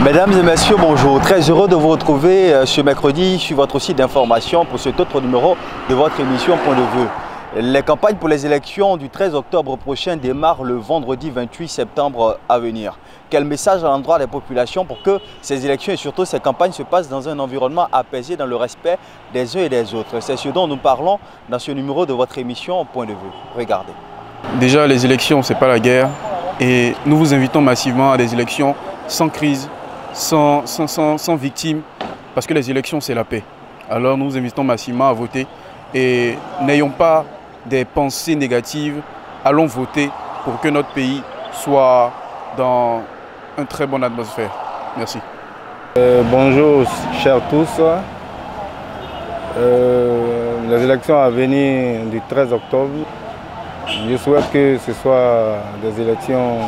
Mesdames et messieurs, bonjour. Très heureux de vous retrouver ce mercredi sur votre site d'information pour cet autre numéro de votre émission Point de vue. Les campagnes pour les élections du 13 octobre prochain démarrent le vendredi 28 septembre à venir. Quel message à l'endroit des populations pour que ces élections et surtout ces campagnes se passent dans un environnement apaisé, dans le respect des uns et des autres? C'est ce dont nous parlons dans ce numéro de votre émission Point de vue. Regardez. Déjà, les élections, ce n'est pas la guerre. Et nous vous invitons massivement à des élections sans crise, sans victimes, parce que les élections, c'est la paix. Alors nous vous invitons massivement à voter et n'ayons pas des pensées négatives. Allons voter pour que notre pays soit dans une très bonne atmosphère. Merci. Bonjour chers tous. Les élections à venir du 13 octobre, je souhaite que ce soit des élections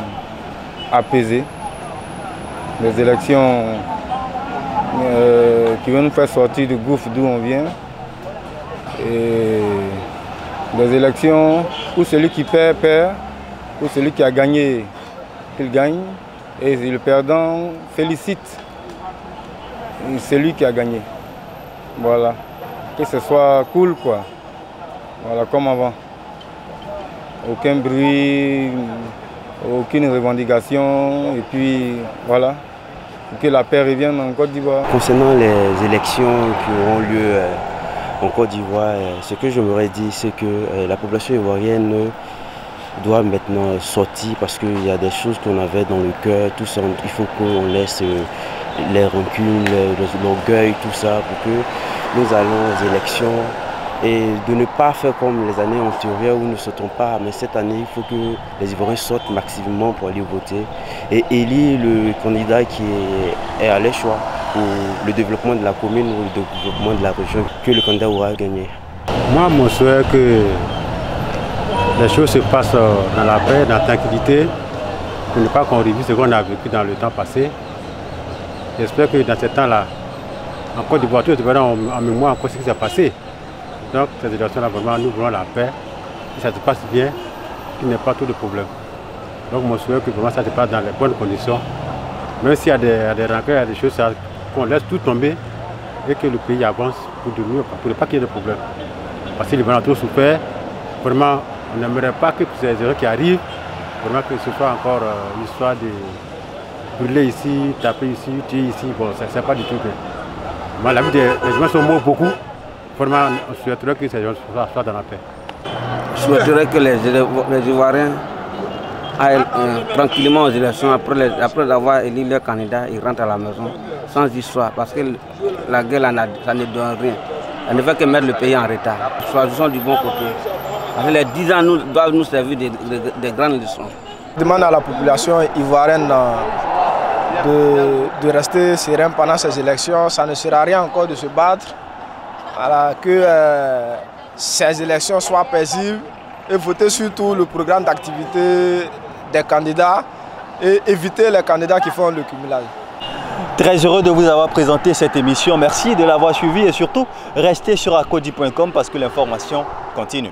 apaisées, des élections qui vont nous faire sortir du gouffre d'où on vient, et des élections où celui qui perd, perd, où celui qui a gagné, qu'il gagne, et le perdant félicite celui qui a gagné. Voilà, que ce soit cool quoi, voilà, comme avant. Aucun bruit, aucune revendication, et puis voilà, que la paix revienne en Côte d'Ivoire. Concernant les élections qui auront lieu en Côte d'Ivoire, ce que j'aimerais dire, c'est que la population ivoirienne doit maintenant sortir parce qu'il y a des choses qu'on avait dans le cœur, tout ça, il faut qu'on laisse les rancunes, l'orgueil, tout ça, pour que nous allons aux élections. Et de ne pas faire comme les années antérieures où nous ne sautons pas, mais cette année, il faut que les Ivoiriens sortent massivement pour aller voter et élire le candidat qui est à leur choix pour le développement de la commune ou le développement de la région que le candidat aura gagné. Moi, mon souhait est que les choses se passent dans la paix, dans la tranquillité, pour ne pas qu'on revise ce qu'on a vécu dans le temps passé. J'espère que dans ce temps-là, en Côte d'Ivoire, tous les Ivoiriens ont en mémoire encore ce qui s'est passé. Donc, ces élections-là, vraiment, nous voulons la paix, que ça se passe bien, qu'il n'y ait pas trop de problèmes. Donc, mon souhait est que vraiment ça se passe dans les bonnes conditions. Même s'il y a des rancœurs, il y a des choses, qu'on laisse tout tomber et que le pays avance pour de mieux, pour ne pas qu'il y ait de problèmes. Parce que les Ivoiriens ont trop souffert. Vraiment, on n'aimerait pas que ces erreurs qui arrivent, vraiment que ce soit encore l'histoire de brûler ici, taper ici, tuer ici. Bon, ça ne pas du tout bien. La vie des gens sont morts beaucoup. Vraiment, on souhaiterait que ces gens soient dans la paix. Je souhaiterais que les Ivoiriens aillent tranquillement aux élections. Après avoir élu leur candidat, ils rentrent à la maison sans histoire. Parce que la guerre, ça ne donne rien. Elle ne fait que mettre le pays en retard. Choisissons du bon côté. Parce que les 10 ans doivent nous servir des grandes leçons. Je demande à la population ivoirienne de rester sereine pendant ces élections. Ça ne sert à rien encore de se battre. Voilà, que ces élections soient paisibles et voter surtout le programme d'activité des candidats et éviter les candidats qui font le cumulage. Très heureux de vous avoir présenté cette émission. Merci de l'avoir suivi et surtout restez sur acodi.com parce que l'information continue.